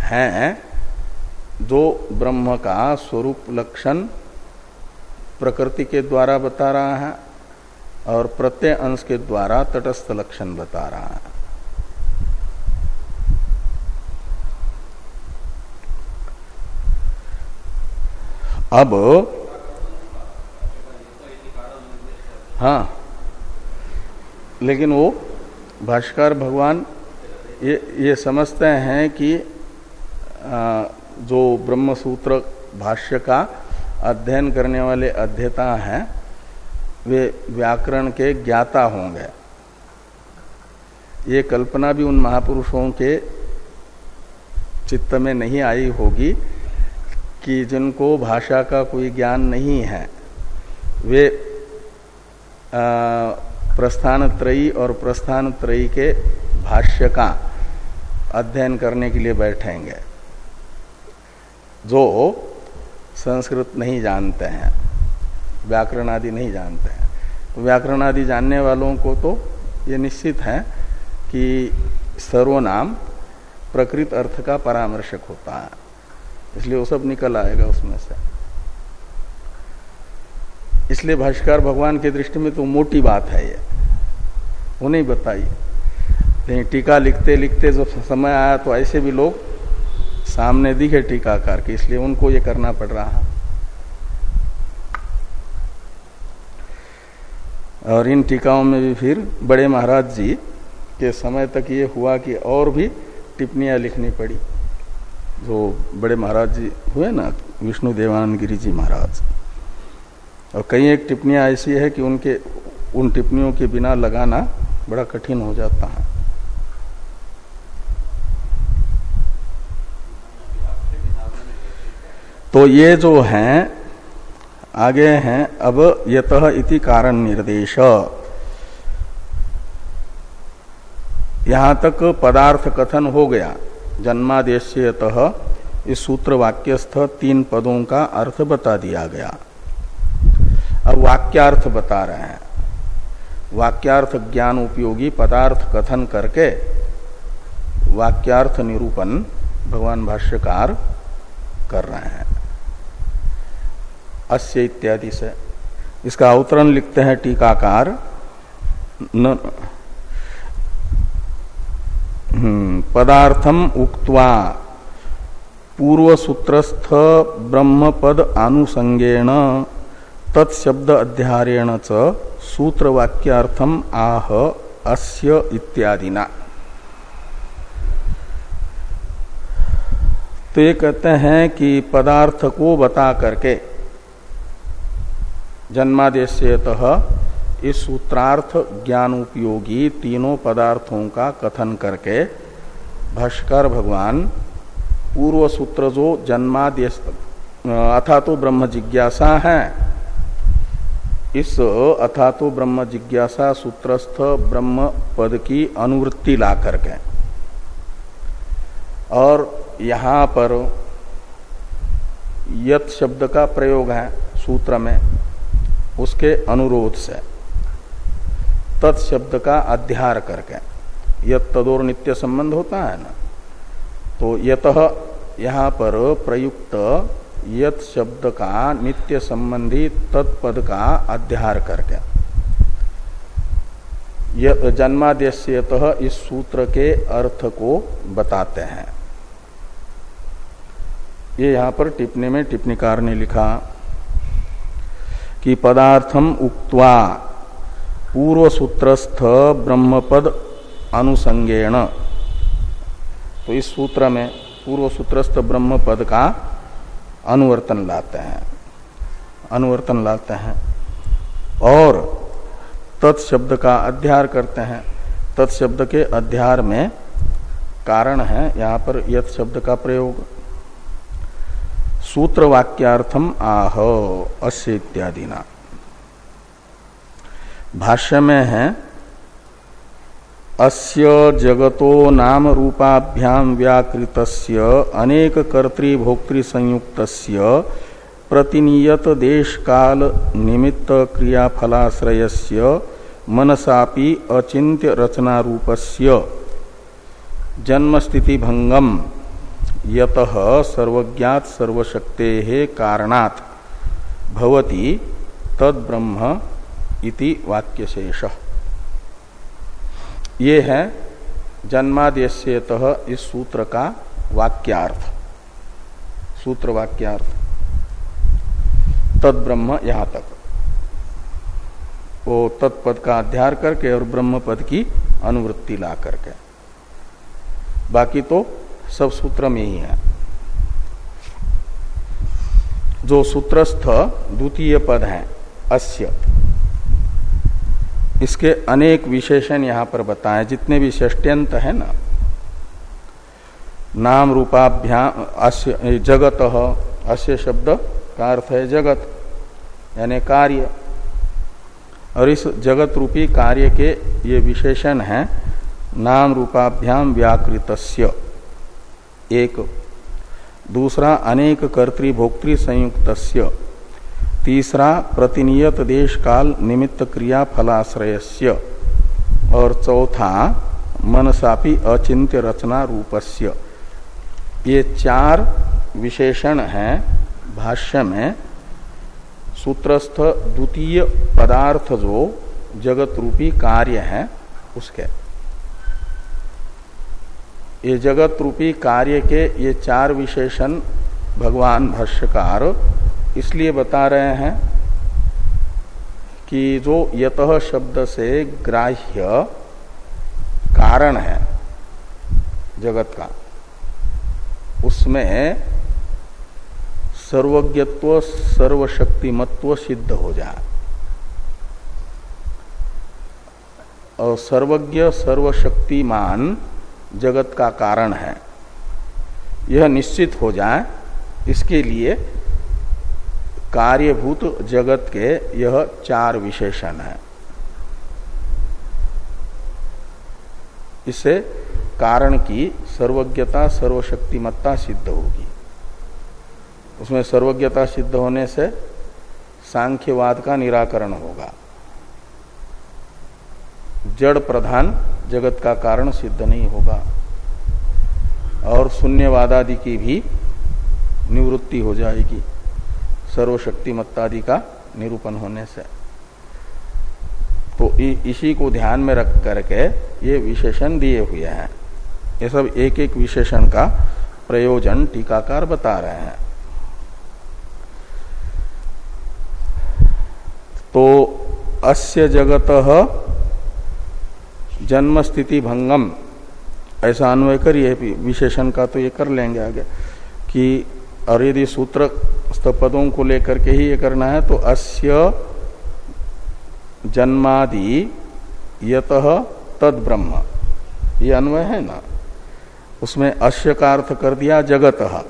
है जो ब्रह्म का स्वरूप लक्षण प्रकृति के द्वारा बता रहा है और प्रत्यय अंश के द्वारा तटस्थ लक्षण बता रहा है। अब हाँ, लेकिन वो भाष्कर भगवान ये समझते हैं कि जो ब्रह्म सूत्र भाष्य का अध्ययन करने वाले अध्येता हैं वे व्याकरण के ज्ञाता होंगे। ये कल्पना भी उन महापुरुषों के चित्त में नहीं आई होगी कि जिनको भाषा का कोई ज्ञान नहीं है वे प्रस्थान त्रयी और प्रस्थान त्रयी के भाष्य का अध्ययन करने के लिए बैठेंगे, जो संस्कृत नहीं जानते हैं, व्याकरण आदि नहीं जानते हैं। तो व्याकरण आदि जानने वालों को तो ये निश्चित है कि सर्वनाम प्रकृत अर्थ का परामर्शक होता है, इसलिए वो सब निकल आएगा उसमें से। इसलिए भाष्यकार भगवान की दृष्टि में तो मोटी बात है ये, वो नहीं बताई। लेकिन टीका लिखते लिखते जब समय आया तो ऐसे भी लोग सामने दिखे टीकाकार के, इसलिए उनको ये करना पड़ रहा है। और इन टीकाओं में भी फिर बड़े महाराज जी के समय तक ये हुआ कि और भी टिप्पणियां लिखनी पड़ी। जो बड़े महाराज जी हुए ना, विष्णु देवानंद गिरी जी महाराज, और कई एक टिप्पणियां ऐसी है कि उनके उन टिप्पणियों के बिना लगाना बड़ा कठिन हो जाता है। तो ये जो हैं आगे हैं अब यतः इति कारण निर्देश। यहां तक पदार्थ कथन हो गया। जन्मादेश्य यतः इस सूत्र वाक्यस्थ 3 पदों का अर्थ बता दिया गया। अब वाक्यार्थ बता रहे हैं। वाक्यार्थ ज्ञान उपयोगी पदार्थ कथन करके वाक्यार्थ निरूपण भगवान भाष्यकार कर रहे हैं अस्य इत्यादि से। इसका अवतरण लिखते हैं टीकाकार। पदार्थम उक्त्वा पूर्व सूत्रस्थ ब्रह्मपद आनुसंगेण तत्शब्द अध्यारेण च सूत्र वाक्यार्थम आह अस्य इत्यादिना। तो ये कहते हैं कि पदार्थ को बता करके जन्मादेश्यतः इस सूत्रार्थ ज्ञान उपयोगी तीनों पदार्थों का कथन करके भाष्कर भगवान पूर्व सूत्र जो जन्मादेश अथा तो ब्रह्म जिज्ञासा है, इस अथा तो ब्रह्म जिज्ञासा सूत्रस्थ ब्रह्म पद की अनुवृत्ति ला करके, और यहां पर यत शब्द का प्रयोग है सूत्र में, उसके अनुरोध से तत्शब्द का अध्यार करके, यत तदोर नित्य संबंध होता है ना, तो यतः यहां पर प्रयुक्त यत शब्द का नित्य संबंधी तत्पद का अध्यार करके जन्मादेश्यतः इस सूत्र के अर्थ को बताते हैं। ये यहां पर टिप्पणी में टिप्पणीकार ने लिखा कि पदार्थम उक्त्वा पूर्व सूत्रस्थ ब्रह्मपद अनुसंगेण, तो इस सूत्र में पूर्व सूत्रस्थ ब्रह्मपद का अनुवर्तन लाते हैं और तत्शब्द का अध्यार करते हैं। तत्शब्द के अध्यार में कारण है यहां पर यत शब्द का प्रयोग। सूत्र वाक्यार्थम आह अस्य इत्यादि ना। भाष्य में है अस्य जगतो नाम रूपाभ्याम व्याकृतस्य अनेक कर्तृ भोक्तृ संयुक्तस्य प्रतिनियत देश काल निमित्त क्रियाफलाश्रयस्य मनसापि अचिन्त्य रचना रूपस्य जन्म स्थिति भंगम यतः सर्वज्ञात सर्वशक्तेः कारणात् भवति तद ब्रह्म इति वाक्यशेष। ये है जन्मादेश्यतः इस सूत्र का वाक्यार्थ, सूत्र वाक्यार्थ। तद ब्रह्म यहां तक वो तत्पद का अध्यार करके और ब्रह्म पद की अनुवृत्ति ला करके, बाकी तो सब सूत्र में ही है। जो सूत्रस्थ द्वितीय पद है अस्य, इसके अनेक विशेषण यहां पर बताएं। जितने भी षष्ट्यंत है ना, नाम रूपाभ्याम अस्य जगतः, अस्य शब्द का अर्थ है जगत यानी कार्य, और इस जगत रूपी कार्य के ये विशेषण हैं नाम रूपाभ्याम व्याकृतस्य एक, दूसरा अनेक कर्तृ भोक्तृ संयुक्तस्य, तीसरा प्रतिनियत देश काल निमित्त क्रिया फलाश्रयस्य, और चौथा मनसापि अचिन्त्य रचना रूपस्य। ये 4 विशेषण हैं भाष्य में सूत्रस्थ द्वितीय पदार्थ जो जगत रूपी कार्य है उसके। ये जगत रूपी कार्य के ये चार विशेषण भगवान भाष्यकार इसलिए बता रहे हैं कि जो यतः शब्द से ग्राह्य कारण है जगत का, उसमें सर्वज्ञत्व सर्वशक्तिमत्व सिद्ध हो जाए और सर्वज्ञ सर्वशक्तिमान जगत का कारण है यह निश्चित हो जाए, इसके लिए कार्यभूत जगत के यह चार विशेषण है। इससे कारण की सर्वज्ञता सर्वशक्तिमत्ता सिद्ध होगी। उसमें सर्वज्ञता सिद्ध होने से सांख्यवाद का निराकरण होगा। जड़ प्रधान जगत का कारण सिद्ध नहीं होगा और शून्यवादादि की भी निवृत्ति हो जाएगी सर्वशक्तिमत्तादि का निरूपण होने से। तो इसी को ध्यान में रख करके ये विशेषण दिए हुए हैं। ये सब एक एक विशेषण का प्रयोजन टीकाकार बता रहे हैं। तो अस्य जगतः जन्म स्थिति भंगम, ऐसा अन्वय करिए विशेषण का, तो ये कर लेंगे आगे कि, और यदि सूत्र पदों को लेकर के ही ये करना है तो अस्य जन्मादि यतः तद ब्रह्म, ये अन्वय है ना। उसमें अस्य का अर्थ कर दिया जगतः,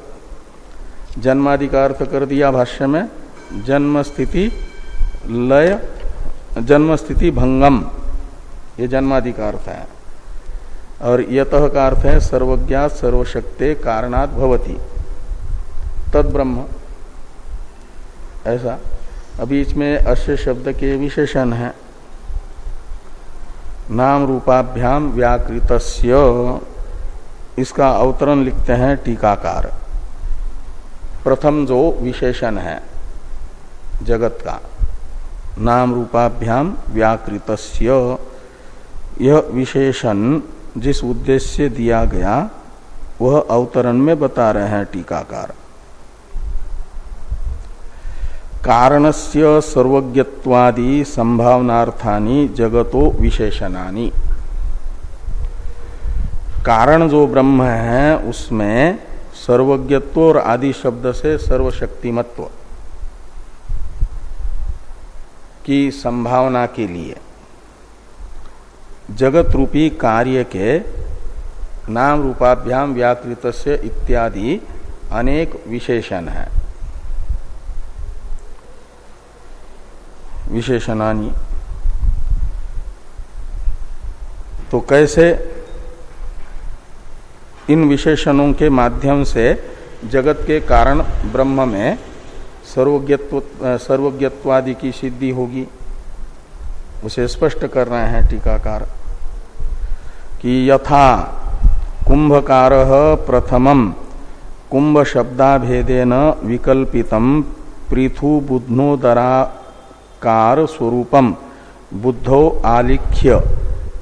जन्मादि का अर्थ कर दिया भाष्य में जन्म स्थिति लय, जन्म स्थिति भंगम, ये जन्मादि का अर्थ है। और यतः का अर्थ है सर्वज्ञात सर्वशक्ते कारणात् भवति तद ब्रह्म, ऐसा। अभी इसमें अस्य शब्द के विशेषण है। नाम रूपाभ्याम व्याकृतस्य, इसका अवतरण लिखते हैं टीकाकार। प्रथम जो विशेषण है जगत का, नाम रूपाभ्याम व्याकृतस्य, यह विशेषण जिस उद्देश्य से दिया गया वह अवतरण में बता रहे हैं टीकाकार। कारणस्य सर्वज्ञत्वादि संभावनार्थानि जगतो विशेषणानि, कारण जो ब्रह्म है उसमें सर्वज्ञत्व और आदि शब्द से सर्वशक्तिमत्व की संभावना के लिए जगत रूपी कार्य के नाम रूपाभ्याम व्याकृतस्य इत्यादि अनेक विशेषण हैं, विशेषणानि। तो कैसे इन विशेषणों के माध्यम से जगत के कारण ब्रह्म में सर्वज्ञत्वादि की सिद्धि होगी, उसे स्पष्ट कर रहे हैं टीकाकार कि यथा कुंभकारः प्रथमं कुंभ शब्दाभेदेन विकल्पितं पृथु बुध्नोदराकार स्वरूपम बुद्धो आलिख्य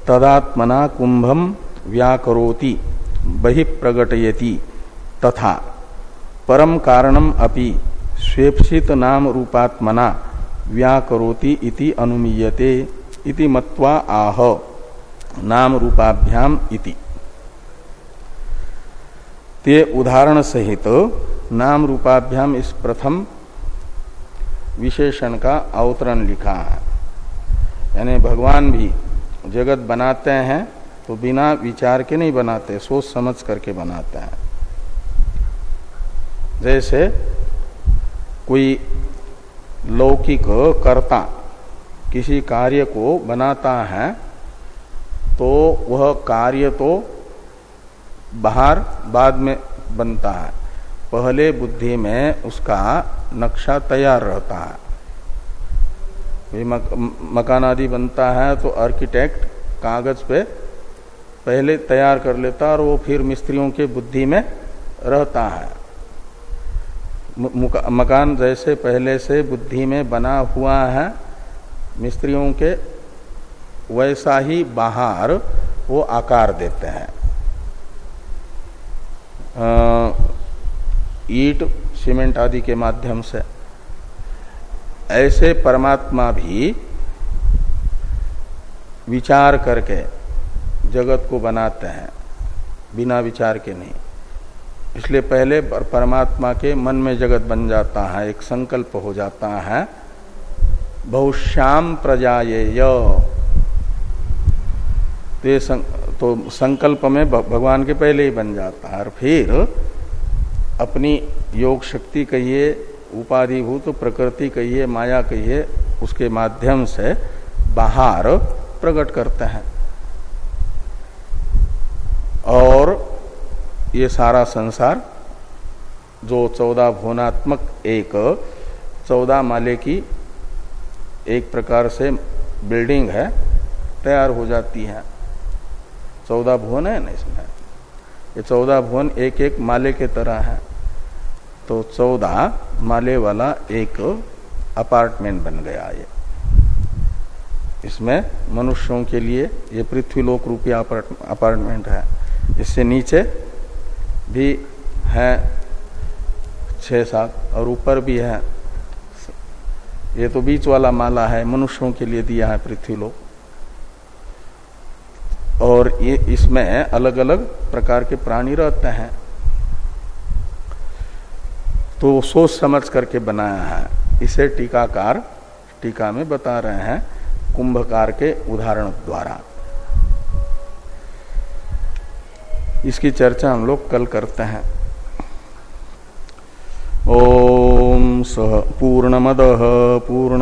तदात्मना कुंभम व्याकरोति बहिप्रगटयति तथा परम कारणम अपि स्वेप्सित नाम रूपात्मना व्याकरोति इति अनुमीयते इति मत्वा आह नाम रूपाभ्याम इति। ते उदाहरण सहित नाम रूपाभ्याम इस प्रथम विशेषण का अवतरण लिखा है। यानी भगवान भी जगत बनाते हैं तो बिना विचार के नहीं बनाते, सोच समझ करके बनाते हैं। जैसे कोई लौकिक कर्ता किसी कार्य को बनाता है तो वह कार्य तो बाहर बाद में बनता है, पहले बुद्धि में उसका नक्शा तैयार रहता है। मकान आदि बनता है तो आर्किटेक्ट कागज पे पहले तैयार कर लेता है और वो फिर मिस्त्रियों के बुद्धि में रहता है। मकान जैसे पहले से बुद्धि में बना हुआ है मिस्त्रियों के, वैसा ही बाहर वो आकार देते हैं। ईंट सीमेंट आदि के माध्यम से, ऐसे परमात्मा भी विचार करके जगत को बनाते हैं, बिना विचार के नहीं। इसलिए पहले परमात्मा के मन में जगत बन जाता है, एक संकल्प हो जाता है, बहुश्याम प्रजायेय। तो संकल्प में भगवान के पहले ही बन जाता है, और फिर अपनी योग शक्ति कहिए, उपाधिभूत प्रकृति कहिए, माया कहिए, उसके माध्यम से बाहर प्रकट करते हैं। और ये सारा संसार जो 14 भुवनात्मक एक 14 माले की एक प्रकार से बिल्डिंग है, तैयार हो जाती है। 14 भुवन है ना इसमें, ये 14 भुवन एक एक माले के तरह है। तो 14 माले वाला एक अपार्टमेंट बन गया ये। इसमें मनुष्यों के लिए ये पृथ्वीलोक रूपी अपार्टमेंट है। इससे नीचे भी है 6-7 और ऊपर भी है। ये तो बीच वाला माला है, मनुष्यों के लिए दिया है पृथ्वीलोक। और ये इसमें अलग अलग प्रकार के प्राणी रहते हैं। तो सोच समझ करके बनाया है। इसे टीकाकार टीका में बता रहे हैं कुंभकार के उदाहरण द्वारा। इसकी चर्चा हम लोग कल करते हैं। ओम पूर्णमदः पूर्ण